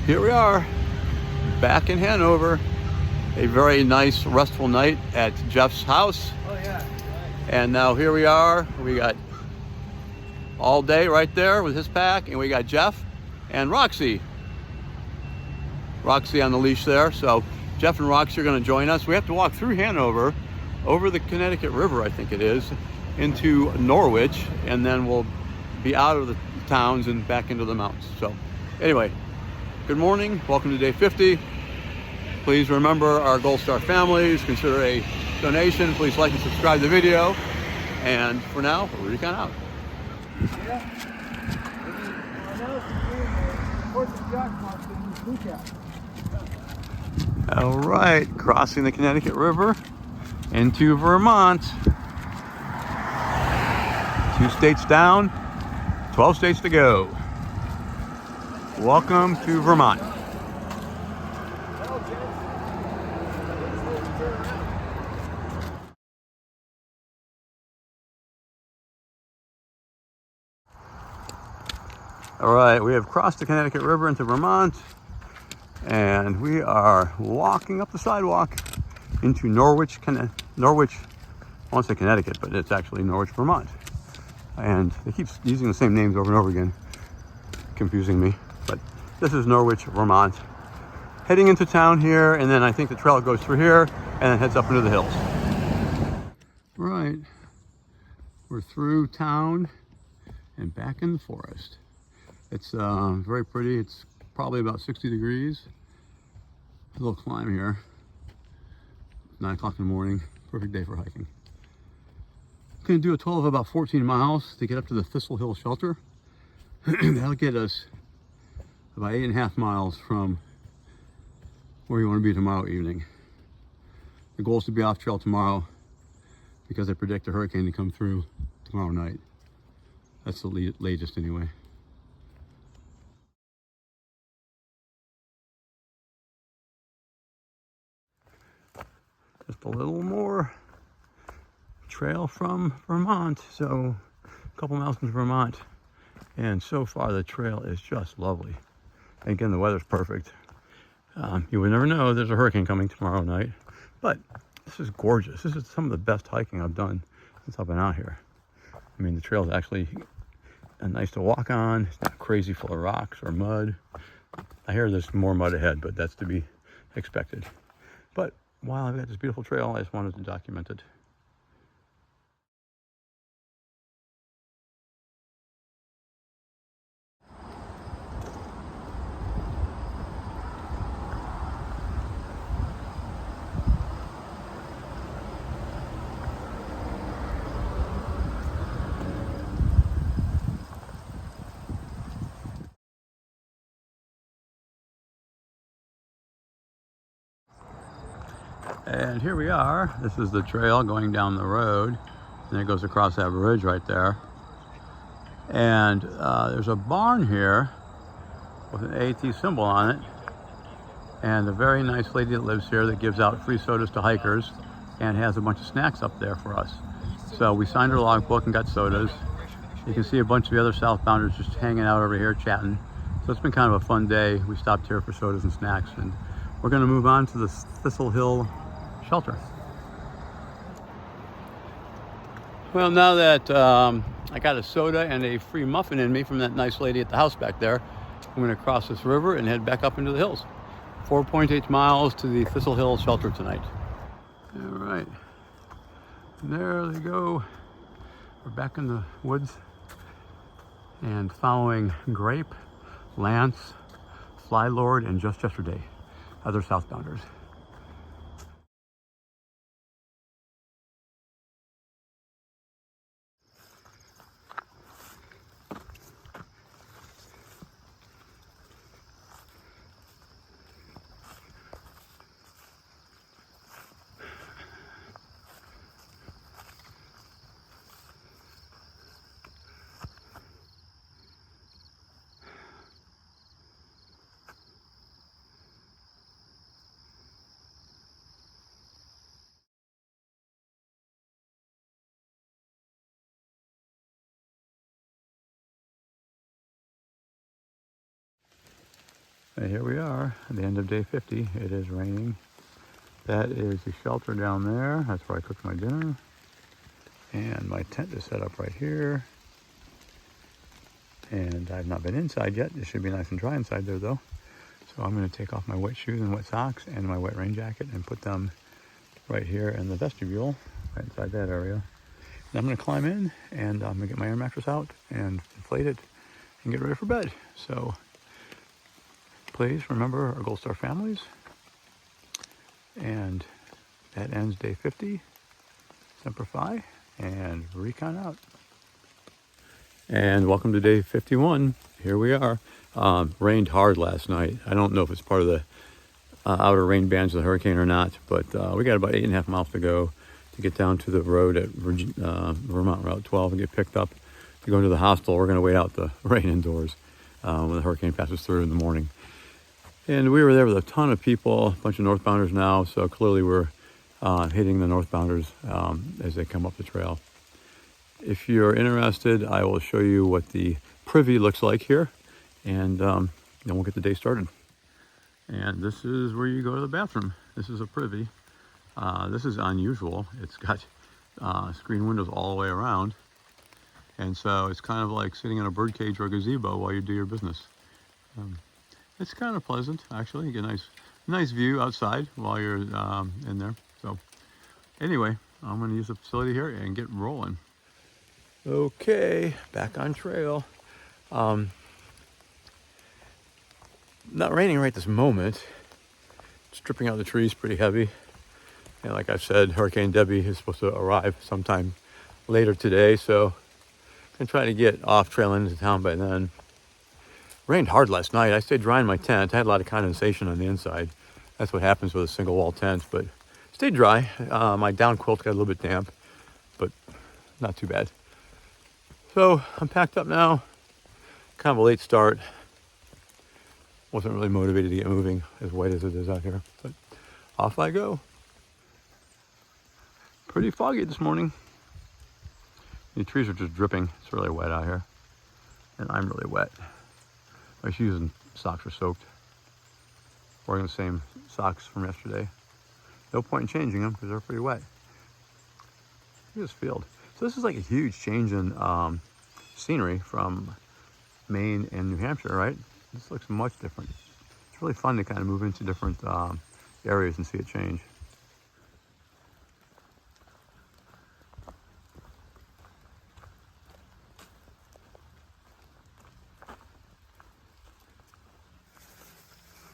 Here we are, back in Hanover. A very nice, restful night at Jeff's house. Oh yeah, right. And now here we are. We got all day right there with his pack, and we got Jeff and Roxy. Roxy on the leash there. So Jeff and Roxy are going to join us. We have to walk through Hanover, over the Connecticut River, I think it is, into Norwich, and then we'll be out of the towns and back into the mountains. So anyway, good morning. Welcome to day 50. Please remember our Gold Star families. Consider a donation. Please like and subscribe to the video. And for now, Recon out. All right, crossing the Connecticut River into Vermont. 2 states down, 12 states to go. Welcome to Vermont. All right, we have crossed the Connecticut River into Vermont, and we are walking up the sidewalk into Norwich, I want to say Connecticut, but it's actually Norwich, Vermont. And they keep using the same names over and over again, confusing me. But this is Norwich, Vermont. Heading into town here, and then I think the trail goes through here and then heads up into the hills. Right, we're through town and back in the forest. It's very pretty. It's probably about 60 degrees. A little climb here. 9 o'clock in the morning. Perfect day for hiking. I'm going to do a total of about 14 miles to get up to the Thistle Hill shelter. That'll get us about 8.5 miles from where you want to be tomorrow evening. The goal is to be off trail tomorrow because I predict a hurricane to come through tomorrow night. That's the latest anyway. Just a little more trail from Vermont, so a couple miles from Vermont, and so far the trail is just lovely. And again, the weather's perfect. You would never know there's a hurricane coming tomorrow night, but this is gorgeous. This is some of the best hiking I've done since I've been out here. I mean, the trail is actually nice to walk on. It's not crazy full of rocks or mud. I hear there's more mud ahead, but that's to be expected. But while I've got this beautiful trail, I just wanted to document it. And here we are. This is the trail going down the road, and it goes across that bridge right there. And there's a barn here with an AT symbol on it, and a very nice lady that lives here that gives out free sodas to hikers and has a bunch of snacks up there for us. So we signed her logbook and got sodas. You can see a bunch of the other southbounders just hanging out over here chatting. So it's been kind of a fun day. We stopped here for sodas and snacks, and we're going to move on to the Thistle Hill shelter. Well, now that I got a soda and a free muffin in me from that nice lady at the house back there, I'm going to cross this river and head back up into the hills. 4.8 miles to the Thistle Hill shelter tonight. All right, there they go. We're back in the woods and following Grape, Lance, Fly Lord, and Just Yesterday, other southbounders. And here we are at the end of day 50. It is raining. That is the shelter down there. That's where I cooked my dinner. And my tent is set up right here. And I've not been inside yet. It should be nice and dry inside there though. So I'm going to take off my wet shoes and wet socks and my wet rain jacket and put them right here in the vestibule, right inside that area. And I'm going to climb in and I'm going to get my air mattress out and inflate it and get ready for bed. So please remember our Gold Star families. And that ends day 50. Semper Fi and Recon out. And welcome to day 51. Here we are. Rained hard last night. I don't know if it's part of the outer rain bands of the hurricane or not, but we got about 8.5 miles to go to get down to the road at Vermont Route 12 and get picked up to go into the hostel. We're going to wait out the rain indoors when the hurricane passes through in the morning. And we were there with a ton of people, a bunch of northbounders now, so clearly we're hitting the northbounders as they come up the trail. If you're interested, I will show you what the privy looks like here, and then we'll get the day started. And this is where you go to the bathroom. This is a privy. This is unusual. It's got screen windows all the way around, and so it's kind of like sitting in a birdcage or a gazebo while you do your business. It's kind of pleasant, actually. You get a nice view outside while you're in there. So anyway, I'm going to use the facility here and get rolling. Okay, back on trail. Not raining right this moment. It's dripping out the trees pretty heavy. And like I said, Hurricane Debbie is supposed to arrive sometime later today, so I'm going to try to get off trail into town by then. Rained hard last night. I stayed dry in my tent. I had a lot of condensation on the inside. That's what happens with a single wall tent, but stayed dry. My down quilt got a little bit damp, but not too bad. So I'm packed up now. Kind of a late start. Wasn't really motivated to get moving, as white as it is out here, but off I go. Pretty foggy this morning. The trees are just dripping. It's really wet out here, and I'm really wet. My shoes and socks are soaked. Wearing the same socks from yesterday. No point in changing them because they're pretty wet. Look at this field. So this is like a huge change in scenery from Maine and New Hampshire, right? This looks much different. It's really fun to kind of move into different areas and see it change.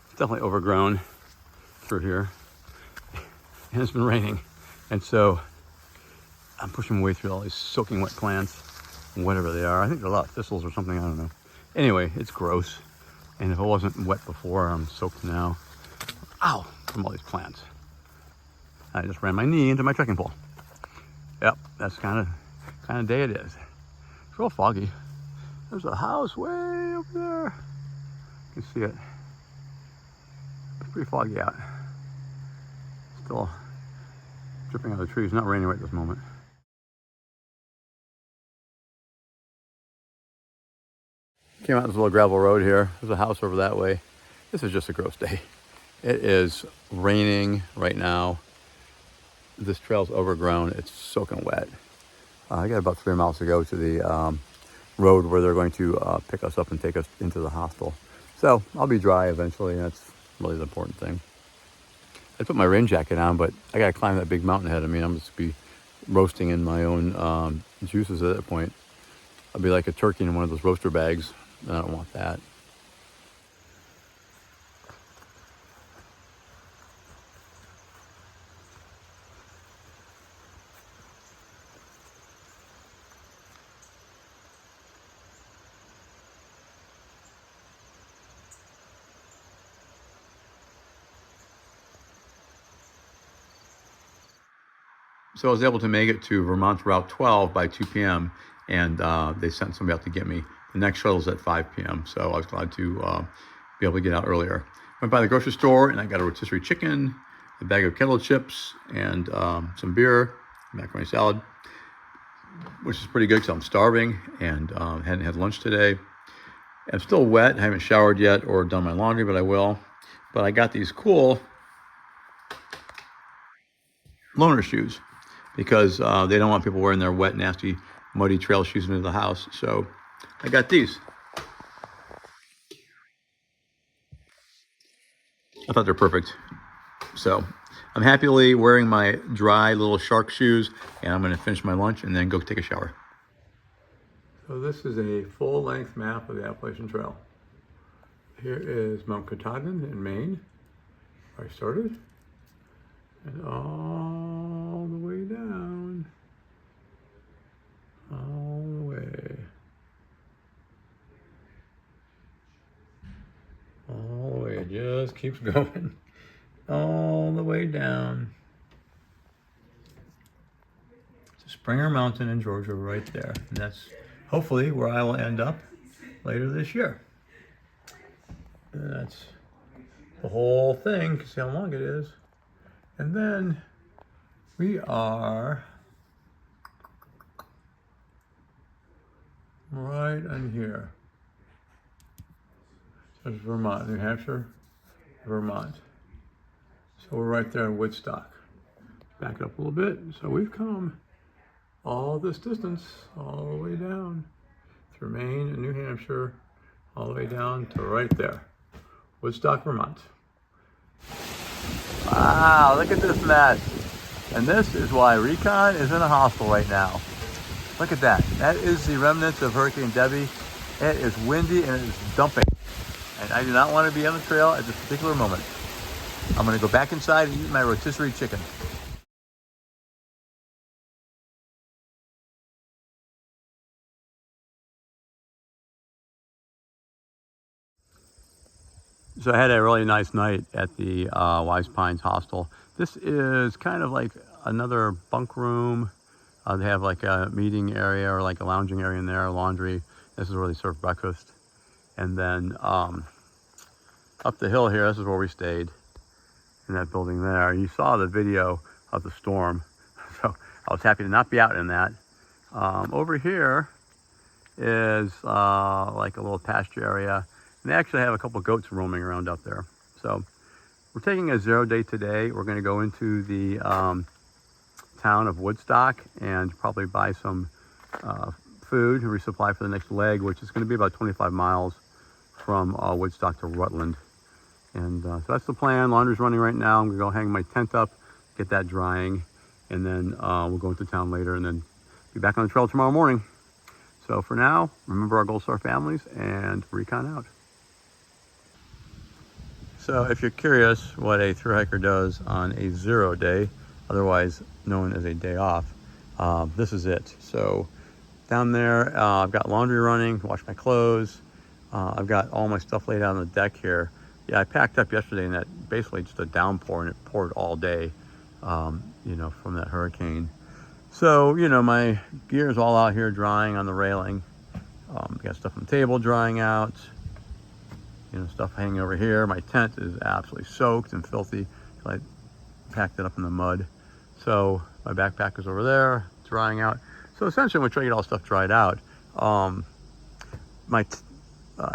It's definitely overgrown through here. And it's been raining. And so I'm pushing my way through all these soaking wet plants, whatever they are. I think they're a lot of thistles or something, I don't know. Anyway, it's gross. And if it wasn't wet before, I'm soaked now. Ow, from all these plants. I just ran my knee into my trekking pole. Yep, that's kind of day it is. It's real foggy. There's a house way over there. You can see it. It's pretty foggy out. Still dripping out of the trees. Not raining right this moment. Came out this little gravel road here. There's a house over that way. This is just a gross day. It is raining right now. This trail's overgrown. It's soaking wet. I got about 3 miles to go to the road where they're going to pick us up and take us into the hostel. So I'll be dry eventually. That's really the important thing. I put my rain jacket on, but I got to climb that big mountain ahead of me. I'm just be roasting in my own juices at that point. I'll be like a turkey in one of those roaster bags. And I don't want that. So I was able to make it to Vermont Route 12 by 2 p.m. and they sent somebody out to get me. The next shuttle's at 5 p.m. So I was glad to be able to get out earlier. Went by the grocery store and I got a rotisserie chicken, a bag of kettle chips, and some beer, macaroni salad, which is pretty good because I'm starving and hadn't had lunch today. I'm still wet. I haven't showered yet or done my laundry, but I will. But I got these cool loaner shoes because they don't want people wearing their wet, nasty, muddy trail shoes into the house. So I got these. I thought they're perfect. So I'm happily wearing my dry little shark shoes, and I'm going to finish my lunch and then go take a shower. So this is a full-length map of the Appalachian Trail. Here is Mount Katahdin in Maine, where I started, and all the way down, all the way, all the way. It just keeps going, all the way down to Springer Mountain in Georgia, right there. And that's hopefully where I will end up later this year. And that's the whole thing. You can see how long it is. And then we are right on here. So there's Vermont, New Hampshire, Vermont. So we're right there in Woodstock. Back up a little bit. So we've come all this distance, all the way down through Maine and New Hampshire, all the way down to right there, Woodstock, Vermont. Wow, look at this mess. And this is why Recon is in a hostel right now. Look at that. That is the remnants of Hurricane Debbie. It is windy and it is dumping. And I do not want to be on the trail at this particular moment. I'm going to go back inside and eat my rotisserie chicken. So I had a really nice night at the Wise Pines Hostel. This is kind of like another bunk room. They have like a meeting area or like a lounging area in there, laundry. This is where they serve breakfast. And then up the hill here, this is where we stayed in that building there. You saw the video of the storm. So I was happy to not be out in that. Over here is like a little pasture area. And they actually have a couple of goats roaming around up there. So we're taking a 0 day today. We're going to go into the town of Woodstock and probably buy some food and resupply for the next leg, which is going to be about 25 miles from Woodstock to Rutland. And so that's the plan. Laundry's running right now. I'm going to go hang my tent up, get that drying, and then we'll go into town later and then be back on the trail tomorrow morning. So for now, remember our Gold Star families and Recon out. So if you're curious what a thru hiker does on a 0 day, otherwise known as a day off, this is it. So down there, I've got laundry running, wash my clothes. I've got all my stuff laid out on the deck here. Yeah, I packed up yesterday in that basically just a downpour, and it poured all day, you know, from that hurricane. So, you know, my gear is all out here drying on the railing. Got stuff on the table drying out. You know, stuff hanging over here. My tent is absolutely soaked and filthy. I packed it up in the mud. So my backpack is over there, drying out. So essentially, I'm gonna try to get all the stuff dried out. My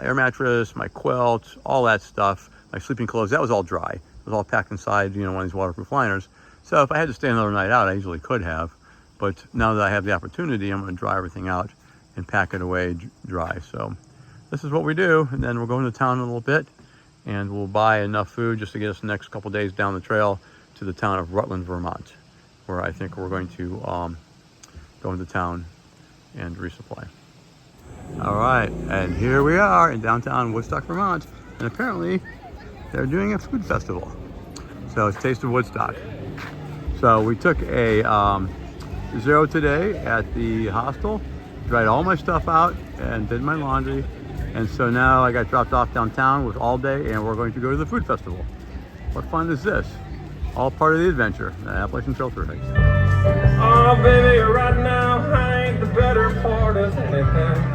air mattress, my quilt, all that stuff, my sleeping clothes, that was all dry. It was all packed inside, you know, one of these waterproof liners. So if I had to stay another night out, I easily could have. But now that I have the opportunity, I'm gonna dry everything out and pack it away dry. So this is what we do. And then we'll go into town in a little bit and we'll buy enough food just to get us the next couple days down the trail to the town of Rutland, Vermont, where I think we're going to go into town and resupply. All right, and here we are in downtown Woodstock, Vermont, and apparently they're doing a food festival. So it's Taste of Woodstock. So we took a 0 today at the hostel, dried all my stuff out and did my laundry. And so now I got dropped off downtown with all day and we're going to go to the food festival. What fun is this? All part of the adventure, the Appalachian Trail Tour. Oh baby, right now I ain't the better part of anything.